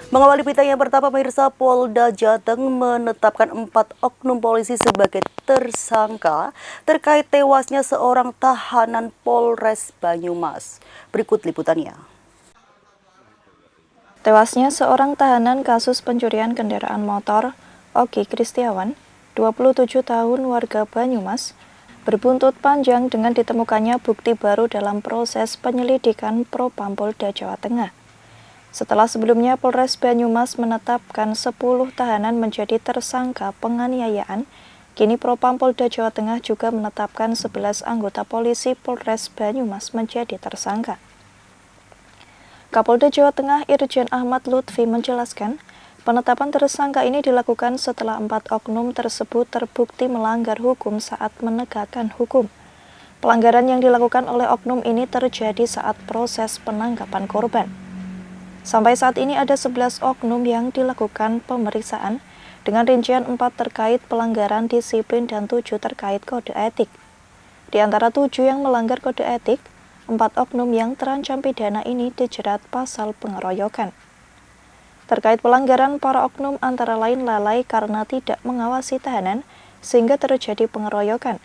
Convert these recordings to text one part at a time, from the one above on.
Mengawali berita yang pertama, pemirsa, Polda Jateng menetapkan 4 oknum polisi sebagai tersangka terkait tewasnya seorang tahanan Polres Banyumas. Berikut liputannya. Tewasnya seorang tahanan kasus pencurian kendaraan motor, Oki Kristiawan, 27 tahun warga Banyumas, berbuntut panjang dengan ditemukannya bukti baru dalam proses penyelidikan Propam Polda Jawa Tengah. Setelah sebelumnya Polres Banyumas menetapkan 10 tahanan menjadi tersangka penganiayaan, kini Propam Polda Jawa Tengah juga menetapkan 11 anggota polisi Polres Banyumas menjadi tersangka. Kapolda Jawa Tengah Irjen Ahmad Lutfi menjelaskan, penetapan tersangka ini dilakukan setelah 4 oknum tersebut terbukti melanggar hukum saat menegakkan hukum. Pelanggaran yang dilakukan oleh oknum ini terjadi saat proses penangkapan korban. Sampai saat ini ada 11 oknum yang dilakukan pemeriksaan dengan rincian 4 terkait pelanggaran disiplin dan 7 terkait kode etik. Di antara 7 yang melanggar kode etik, 4 oknum yang terancam pidana ini dijerat pasal pengeroyokan. Terkait pelanggaran, para oknum antara lain lalai karena tidak mengawasi tahanan sehingga terjadi pengeroyokan.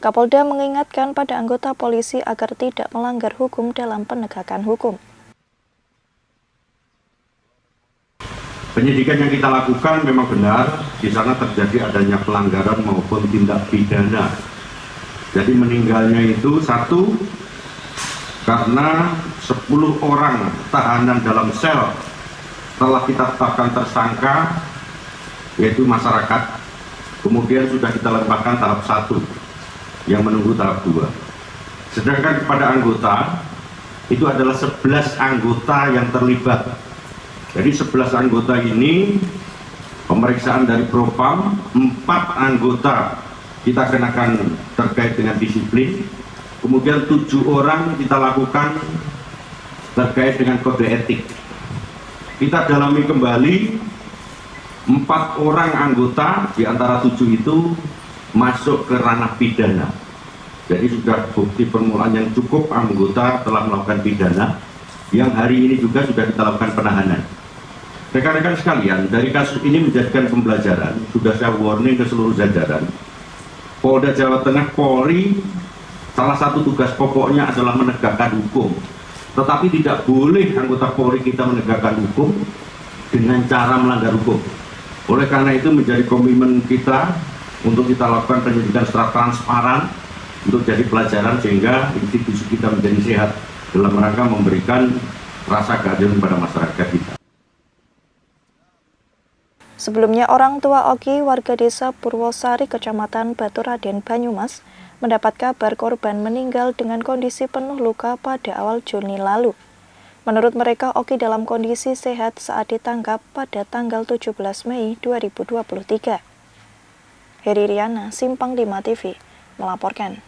Kapolda mengingatkan pada anggota polisi agar tidak melanggar hukum dalam penegakan hukum. Penyidikan yang kita lakukan memang benar, di sana terjadi adanya pelanggaran maupun tindak pidana. Jadi meninggalnya itu satu, karena 10 orang tahanan dalam sel telah kita tetapkan tersangka, yaitu masyarakat. Kemudian sudah kita lempahkan tahap 1, yang menunggu tahap 2. Sedangkan kepada anggota, itu adalah 11 anggota yang terlibat. Jadi 11 anggota ini, pemeriksaan dari Propam, 4 anggota kita kenakan terkait dengan disiplin, kemudian 7 orang kita lakukan terkait dengan kode etik. Kita dalami kembali, 4 orang anggota di antara 7 itu masuk ke ranah pidana. Jadi sudah bukti permulaan yang cukup, anggota telah melakukan pidana, yang hari ini juga sudah kita lakukan penahanan. Rekan-rekan sekalian, dari kasus ini menjadikan pembelajaran, sudah saya warning ke seluruh jajaran. Polda Jawa Tengah, Polri, salah satu tugas pokoknya adalah menegakkan hukum. Tetapi tidak boleh anggota Polri kita menegakkan hukum dengan cara melanggar hukum. Oleh karena itu menjadi komitmen kita untuk kita lakukan penyidikan secara transparan, untuk jadi pelajaran sehingga institusi kita menjadi sehat dalam rangka memberikan rasa keadilan kepada masyarakat kita. Sebelumnya, orang tua Oki, warga desa Purwosari, Kecamatan Baturaden, Banyumas, mendapat kabar korban meninggal dengan kondisi penuh luka pada awal Juni lalu. Menurut mereka, Oki dalam kondisi sehat saat ditangkap pada tanggal 17 Mei 2023. Heri Riana, Simpang 5 TV, melaporkan.